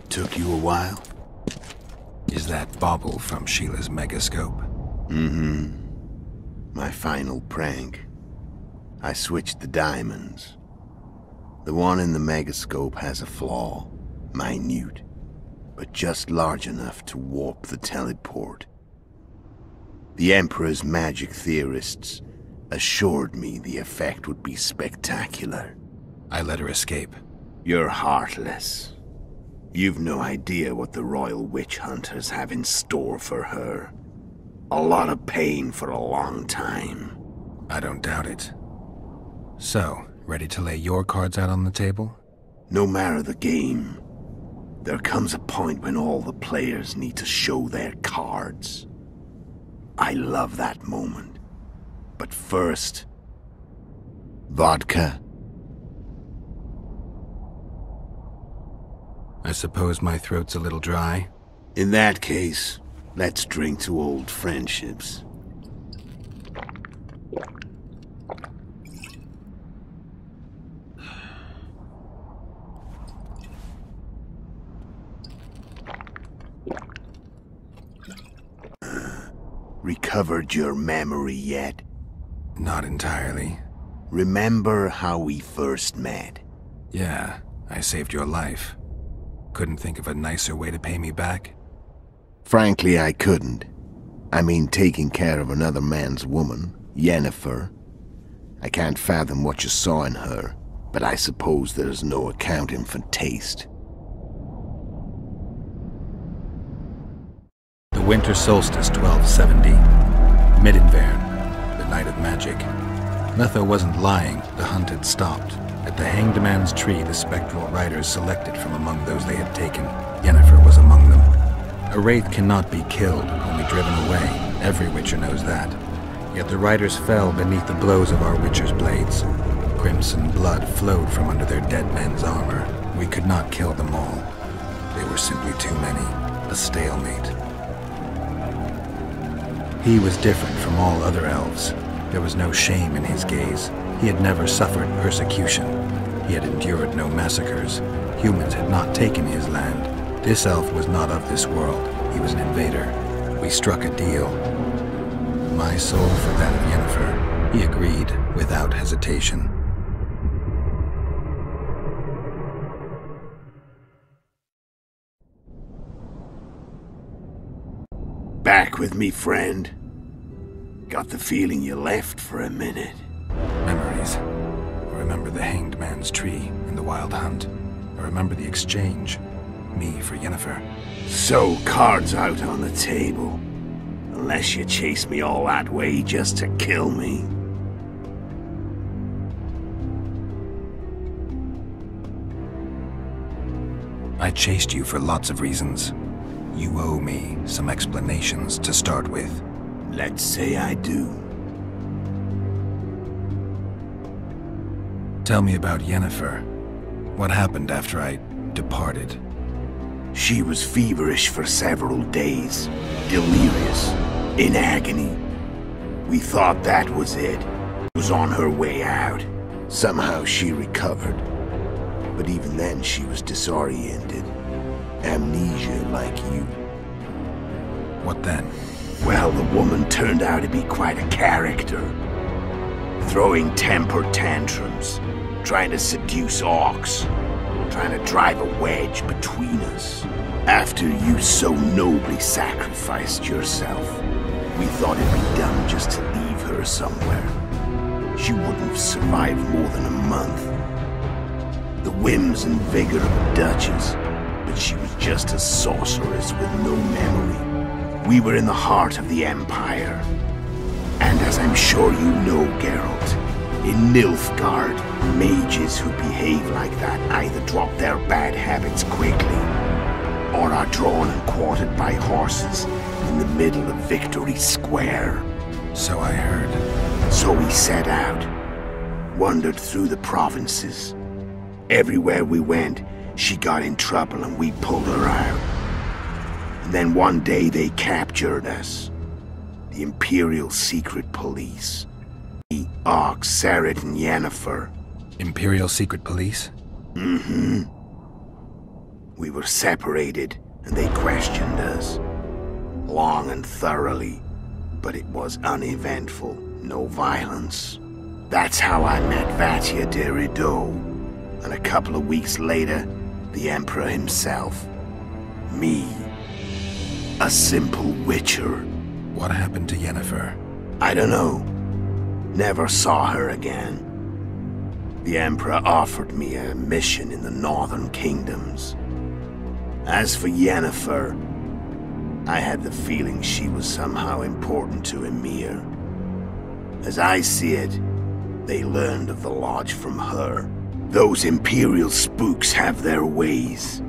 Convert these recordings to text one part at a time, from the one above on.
Took you a while? Is that bauble from Sheila's megascope? Mm-hmm. My final prank. I switched the diamonds. The one in the megascope has a flaw. Minute. But just large enough to warp the teleport. The Emperor's magic theorists assured me the effect would be spectacular. I let her escape. You're heartless. You've no idea what the royal witch hunters have in store for her. A lot of pain for a long time. I don't doubt it. So, ready to lay your cards out on the table? No matter the game, there comes a point when all the players need to show their cards. I love that moment. But first, vodka. I suppose my throat's a little dry. In that case, let's drink to old friendships. Recovered your memory yet? Not entirely. Remember how we first met? Yeah, I saved your life. Couldn't think of a nicer way to pay me back? Frankly, I couldn't. I mean, taking care of another man's woman, Yennefer. I can't fathom what you saw in her, but I suppose there's no accounting for taste. The winter solstice 1270. Midinvern, the night of magic. Letho wasn't lying, the hunt had stopped. At the Hanged Man's Tree, the spectral riders selected from among those they had taken. Yennefer was among them. A wraith cannot be killed, only driven away. Every witcher knows that. Yet the riders fell beneath the blows of our witcher's blades. Crimson blood flowed from under their dead men's armor. We could not kill them all. They were simply too many. A stalemate. He was different from all other elves. There was no shame in his gaze. He had never suffered persecution. He had endured no massacres. Humans had not taken his land. This elf was not of this world. He was an invader. We struck a deal. My soul for that of Yennefer. He agreed without hesitation. Back with me, friend. Got the feeling you left for a minute. Memories. I remember the Hanged Man's Tree and the Wild Hunt. I remember the exchange. Me for Yennefer. So, cards out on the table. Unless you chase me all that way just to kill me. I chased you for lots of reasons. You owe me some explanations to start with. Let's say I do. Tell me about Yennefer. What happened after I departed? She was feverish for several days, delirious, in agony. We thought that was it. Was on her way out. Somehow she recovered. But even then she was disoriented. Amnesia like you. What then? Well, the woman turned out to be quite a character. Throwing temper tantrums, trying to seduce orcs, trying to drive a wedge between us. After you so nobly sacrificed yourself, we thought it'd be done just to leave her somewhere. She wouldn't have survived more than a month. The whims and vigor of a duchess, but she was just a sorceress with no memory. We were in the heart of the Empire. And as I'm sure you know, Geralt, in Nilfgaard, mages who behave like that either drop their bad habits quickly, or are drawn and quartered by horses in the middle of Victory Square. So I heard. So we set out, wandered through the provinces. Everywhere we went, she got in trouble and we pulled her out. And then one day they captured us. The Imperial Secret Police. The Orcs, Serret, and Yennefer. Imperial Secret Police? Mm-hmm. We were separated, and they questioned us. Long and thoroughly, but it was uneventful, no violence. That's how I met Vatia de Rideau, and a couple of weeks later, the Emperor himself. Me. A simple witcher. What happened to Yennefer? I don't know. Never saw her again. The Emperor offered me a mission in the northern kingdoms. As for Yennefer, I had the feeling she was somehow important to Emir. As I see it, they learned of the Lodge from her. Those Imperial spooks have their ways.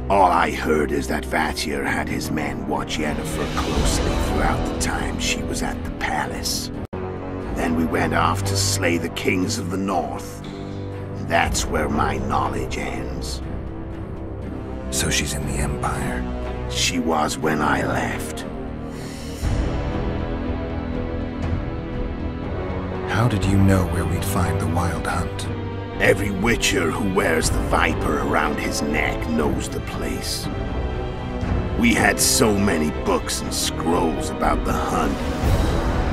All I heard is that Vatir had his men watch Yennefer closely throughout the time she was at the palace. Then we went off to slay the kings of the north. That's where my knowledge ends. So she's in the Empire? She was when I left. How did you know where we'd find the Wild Hunt? Every witcher who wears the viper around his neck knows the place. We had so many books and scrolls about the hunt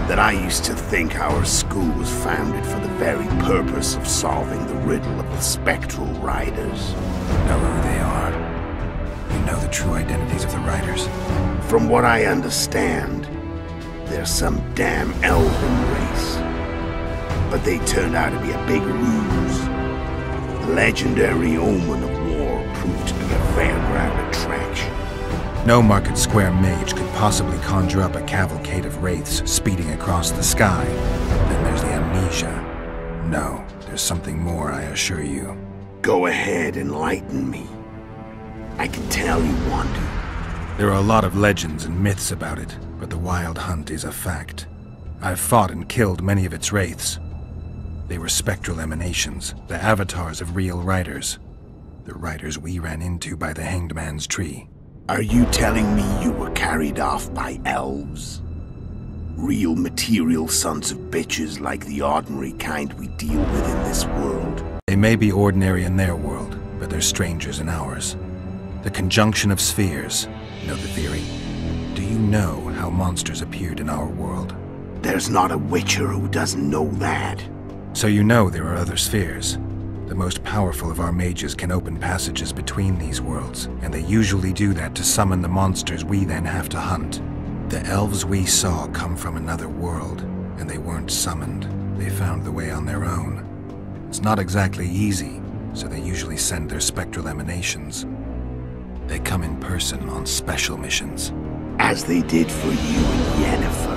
that I used to think our school was founded for the very purpose of solving the riddle of the spectral riders. Know who they are? You know the true identities of the riders? From what I understand, they're some damn elven race. But they turned out to be a big ruse. The legendary omen of war proved to be a fairground attraction. No Market Square mage could possibly conjure up a cavalcade of wraiths speeding across the sky. Then there's the amnesia. No, there's something more, I assure you. Go ahead, enlighten me. I can tell you want to. There are a lot of legends and myths about it, but the Wild Hunt is a fact. I've fought and killed many of its wraiths. They were spectral emanations, the avatars of real riders. The riders we ran into by the Hanged Man's Tree. Are you telling me you were carried off by elves? Real material sons of bitches like the ordinary kind we deal with in this world? They may be ordinary in their world, but they're strangers in ours. The conjunction of spheres. Know the theory? Do you know how monsters appeared in our world? There's not a witcher who doesn't know that. So you know there are other spheres. The most powerful of our mages can open passages between these worlds, and they usually do that to summon the monsters we then have to hunt. The elves we saw come from another world, and they weren't summoned. They found the way on their own. It's not exactly easy, so they usually send their spectral emanations. They come in person on special missions. As they did for you and Yennefer.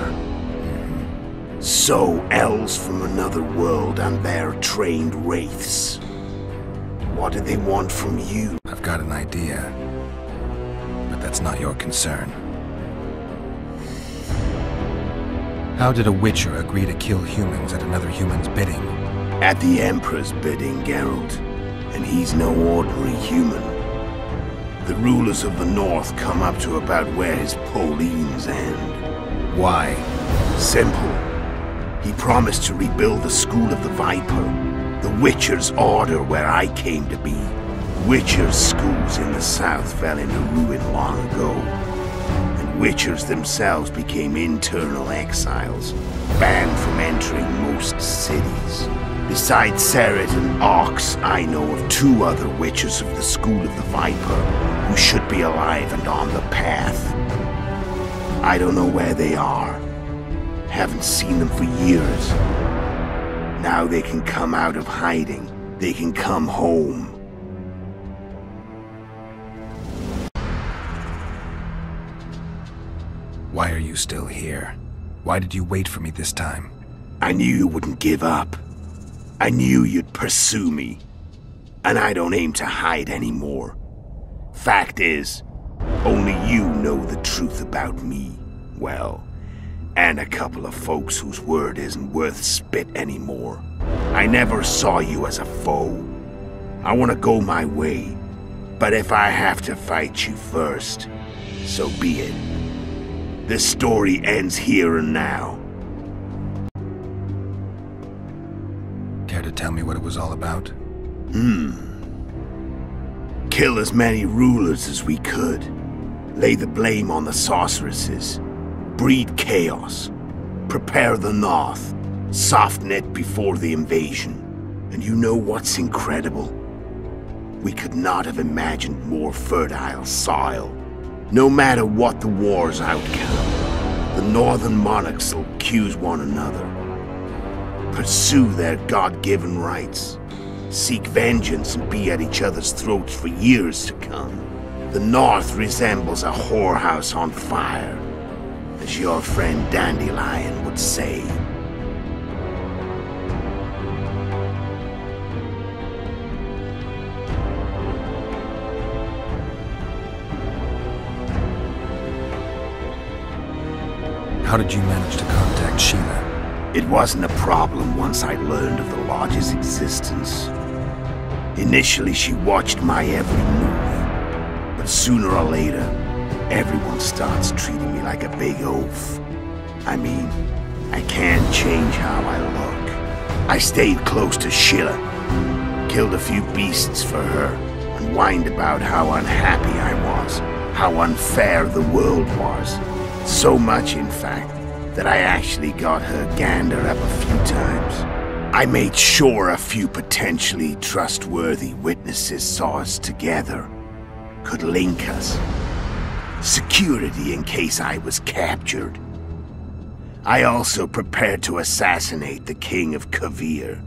So, elves from another world and their trained wraiths. What do they want from you? I've got an idea, but that's not your concern. How did a witcher agree to kill humans at another human's bidding? At the Emperor's bidding, Geralt. And he's no ordinary human. The rulers of the North come up to about where his Pauline's end. Why? Simple. He promised to rebuild the School of the Viper, the Witcher's Order where I came to be. Witcher's schools in the south fell into ruin long ago, and Witchers themselves became internal exiles, banned from entering most cities. Besides Seret and Ox, I know of 2 other Witchers of the School of the Viper who should be alive and on the path. I don't know where they are. Haven't seen them for years. Now they can come out of hiding. They can come home. Why are you still here? Why did you wait for me this time? I knew you wouldn't give up. I knew you'd pursue me. And I don't aim to hide anymore. Fact is, only you know the truth about me. Well, and a couple of folks whose word isn't worth spit anymore. I never saw you as a foe. I want to go my way, but if I have to fight you first, so be it. This story ends here and now. Care to tell me what it was all about? kill as many rulers as we could. Lay the blame on the sorceresses. Breed chaos. Prepare the North. Soften it before the invasion. And you know what's incredible? We could not have imagined more fertile soil. No matter what the war's outcome, the northern monarchs will accuse one another. Pursue their God-given rights. Seek vengeance and be at each other's throats for years to come. The North resembles a whorehouse on fire, as your friend Dandelion would say. How did you manage to contact Sheila? It wasn't a problem once I learned of the Lodge's existence. Initially, she watched my every move. But sooner or later, everyone starts treating me like a big oaf. I mean, I can't change how I look. I stayed close to Sheila, killed a few beasts for her, and whined about how unhappy I was, how unfair the world was. So much, in fact, that I actually got her gander up a few times. I made sure a few potentially trustworthy witnesses saw us together, could link us. Security in case I was captured. I also prepared to assassinate the King of Kavir.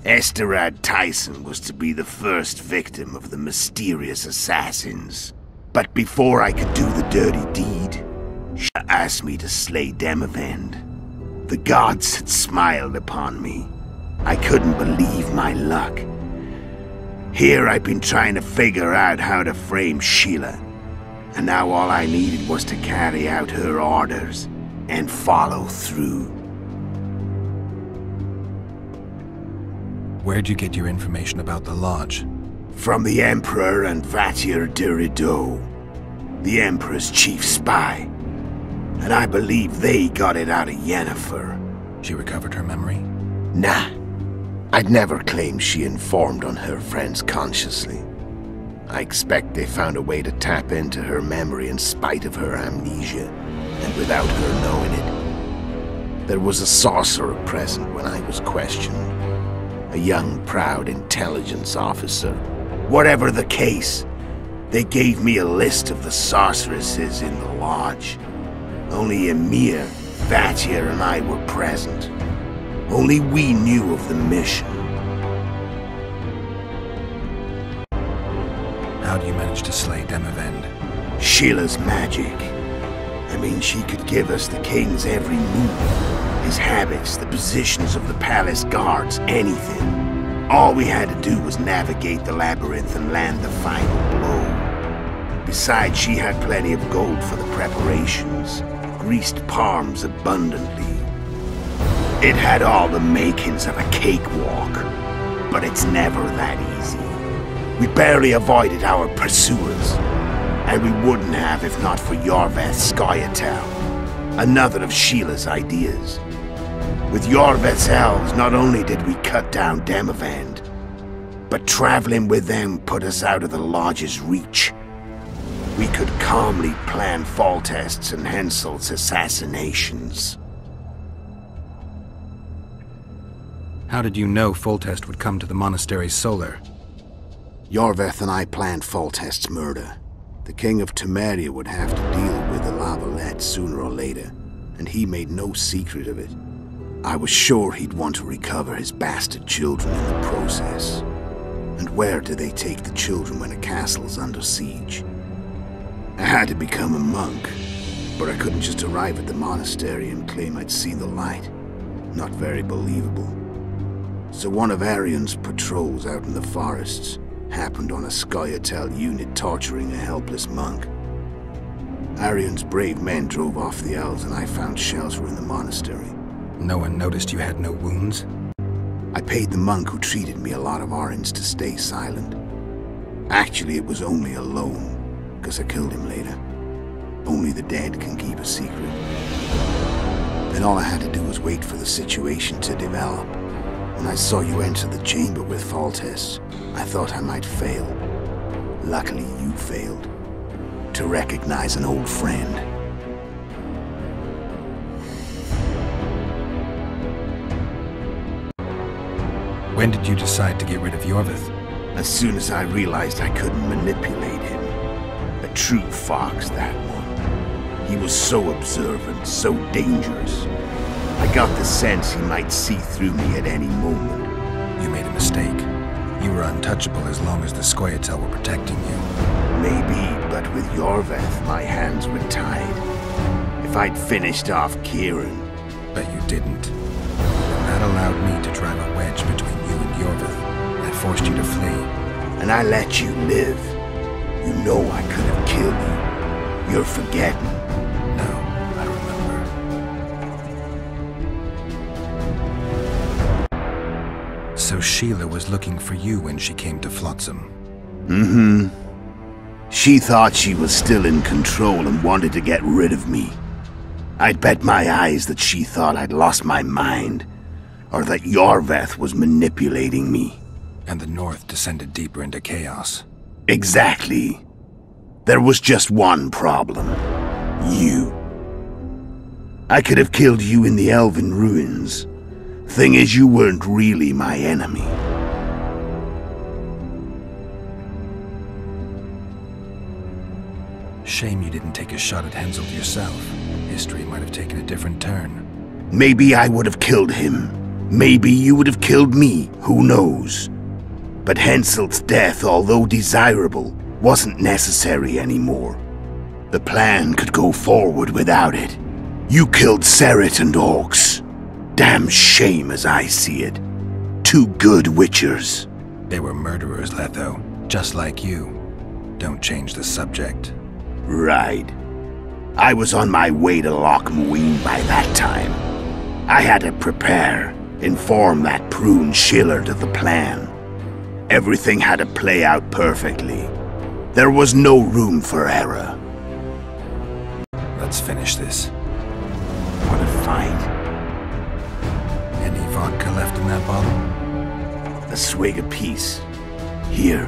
Esterad Tyson was to be the first victim of the mysterious assassins. But before I could do the dirty deed, she asked me to slay Demavend. The gods had smiled upon me. I couldn't believe my luck. Here I've been trying to figure out how to frame Sheila, and now all I needed was to carry out her orders and follow through. Where'd you get your information about the Lodge? From the Emperor and Vatir de Rideau, the Emperor's chief spy. And I believe they got it out of Yennefer. She recovered her memory? Nah. I'd never claim she informed on her friends consciously. I expect they found a way to tap into her memory in spite of her amnesia, and without her knowing it. There was a sorcerer present when I was questioned. A young, proud intelligence officer. Whatever the case, they gave me a list of the sorceresses in the Lodge. Only Emir, Vatir, and I were present. Only we knew of the mission. How do you manage to slay Demavend? Sheila's magic. I mean, she could give us the king's every move. His habits, the positions of the palace guards, anything. All we had to do was navigate the labyrinth and land the final blow. Besides, she had plenty of gold for the preparations. Greased palms abundantly. It had all the makings of a cakewalk, but it's never that easy. We barely avoided our pursuers, and we wouldn't have if not for Yorveth Scoia'tael, another of Sheila's ideas. With Yorveth's elves, not only did we cut down Demavend, but traveling with them put us out of the Lodge's reach. We could calmly plan Foltest's and Hensel's assassinations. How did you know Foltest would come to the monastery's solar? Yorveth and I planned Foltest's murder. The King of Temeria would have to deal with the Lavalette sooner or later, and he made no secret of it. I was sure he'd want to recover his bastard children in the process. And where do they take the children when a castle's under siege? I had to become a monk, but I couldn't just arrive at the monastery and claim I'd seen the light. Not very believable. So one of Arion's patrols out in the forests happened on a Scoia'tael unit torturing a helpless monk. Arion's brave men drove off the elves and I found shelter in the monastery. No one noticed you had no wounds? I paid the monk who treated me a lot of orange to stay silent. Actually, it was only a loan. Because I killed him later. Only the dead can keep a secret. Then all I had to do was wait for the situation to develop. When I saw you enter the chamber with Foltest, I thought I might fail. Luckily, you failed to recognize an old friend. When did you decide to get rid of Yorvith? As soon as I realized I couldn't manipulate him. A true fox, that one. He was so observant, so dangerous. I got the sense he might see through me at any moment. You made a mistake. You were untouchable as long as the Scoia'tael were protecting you. Maybe, but with Yorvith, my hands were tied. If I'd finished off Kieran... But you didn't. And that allowed me to drive a wedge between you and Yorvith. I forced you to flee. And I let you live. You know I could have killed you. You're forgetting. No, I remember. So Sheila was looking for you when she came to Flotsam. Mm-hmm. She thought she was still in control and wanted to get rid of me. I'd bet my eyes that she thought I'd lost my mind, or that Yorvith was manipulating me. And the North descended deeper into chaos. Exactly. There was just one problem. You. I could have killed you in the Elven ruins. Thing is, you weren't really my enemy. Shame you didn't take a shot at Henselt yourself. History might have taken a different turn. Maybe I would have killed him. Maybe you would have killed me. Who knows? But Henselt's death, although desirable, wasn't necessary anymore. The plan could go forward without it. You killed Seret and Orcs. Damn shame as I see it. Two good witchers. They were murderers, Letho. Just like you. Don't change the subject. Right. I was on my way to Loch Muin by that time. I had to prepare, inform that prune Shillard of the plan. Everything had to play out perfectly. There was no room for error. Let's finish this. What a fight. Any vodka left in that bottle? A swig apiece. Here.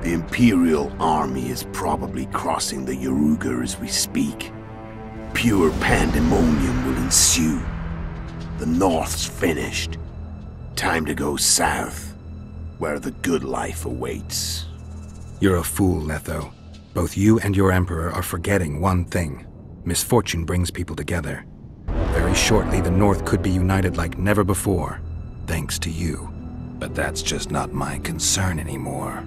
The Imperial army is probably crossing the Yaruga as we speak. Pure pandemonium will ensue. The North's finished. Time to go south, where the good life awaits. You're a fool, Letho. Both you and your Emperor are forgetting one thing. Misfortune brings people together. Very shortly, the North could be united like never before, thanks to you. But that's just not my concern anymore.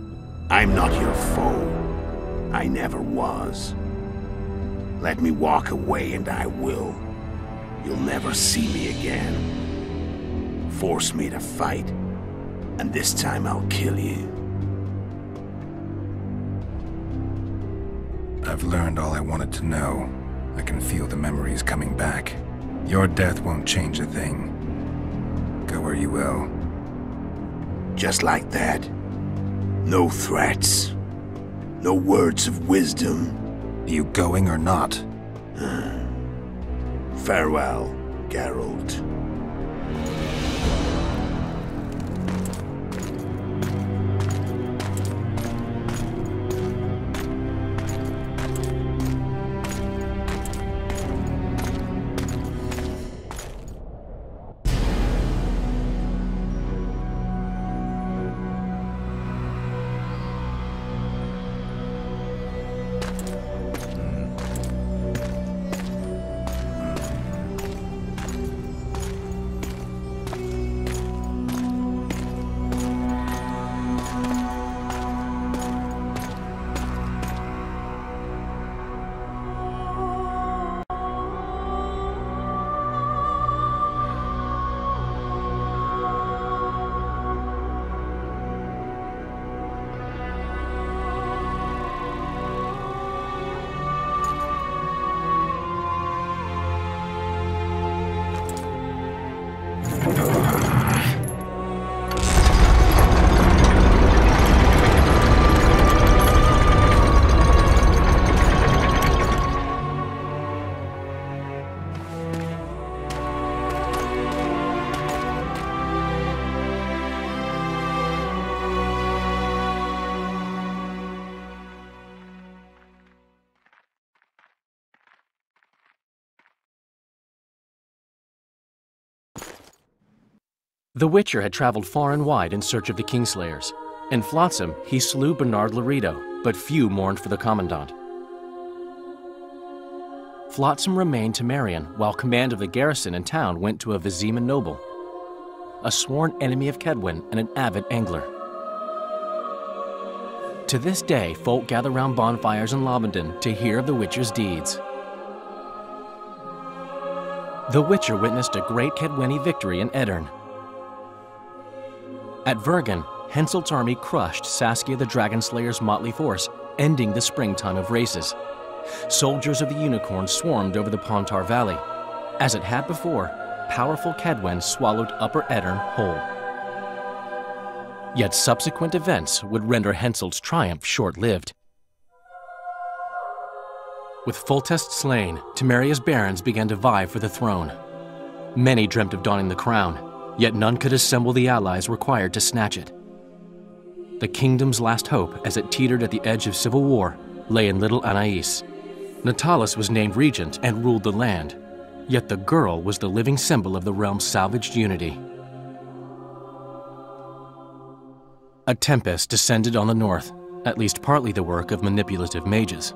I'm not your foe. I never was. Let me walk away and I will. You'll never see me again. Force me to fight, and this time I'll kill you. I've learned all I wanted to know. I can feel the memories coming back. Your death won't change a thing. Go where you will. Just like that. No threats. No words of wisdom. You going or not? Farewell, Geralt. The Witcher had traveled far and wide in search of the Kingslayers. In Flotsam, he slew Bernard Laredo, but few mourned for the Commandant. Flotsam remained Temerian, while command of the garrison and town went to a Vizima noble, a sworn enemy of Kedwen and an avid angler. To this day, folk gather round bonfires in Lobenden to hear of the Witcher's deeds. The Witcher witnessed a great Kedweni victory in Edirn. At Vergen, Henselt's army crushed Saskia the Dragonslayer's motley force, ending the springtime of races. Soldiers of the Unicorn swarmed over the Pontar Valley. As it had before, powerful Kedwen swallowed Upper Edirn whole. Yet subsequent events would render Henselt's triumph short-lived. With Foltest slain, Temeria's barons began to vie for the throne. Many dreamt of donning the crown, yet none could assemble the allies required to snatch it. The kingdom's last hope, as it teetered at the edge of civil war, lay in Little Anais. Natalis was named regent and ruled the land, yet the girl was the living symbol of the realm's salvaged unity. A tempest descended on the north, at least partly the work of manipulative mages.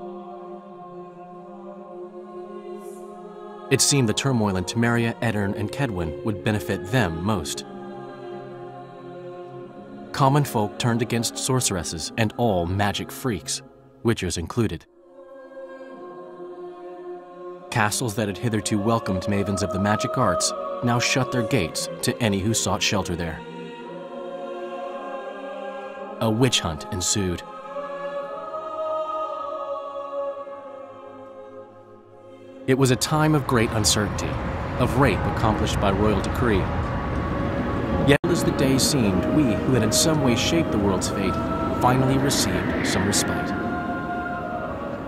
It seemed the turmoil in Temeria, Edirn, and Kedwen would benefit them most. Common folk turned against sorceresses and all magic freaks, witchers included. Castles that had hitherto welcomed mavens of the magic arts now shut their gates to any who sought shelter there. A witch hunt ensued. It was a time of great uncertainty, of rape accomplished by royal decree. Yet as the days seemed, we who had in some way shaped the world's fate finally received some respite.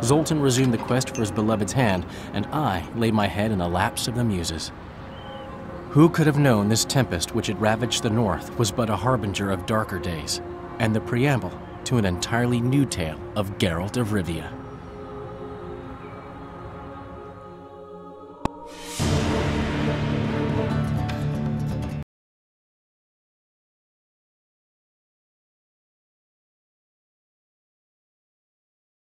Zoltan resumed the quest for his beloved's hand, and I laid my head in the laps of the muses. Who could have known this tempest which had ravaged the north was but a harbinger of darker days, and the preamble to an entirely new tale of Geralt of Rivia.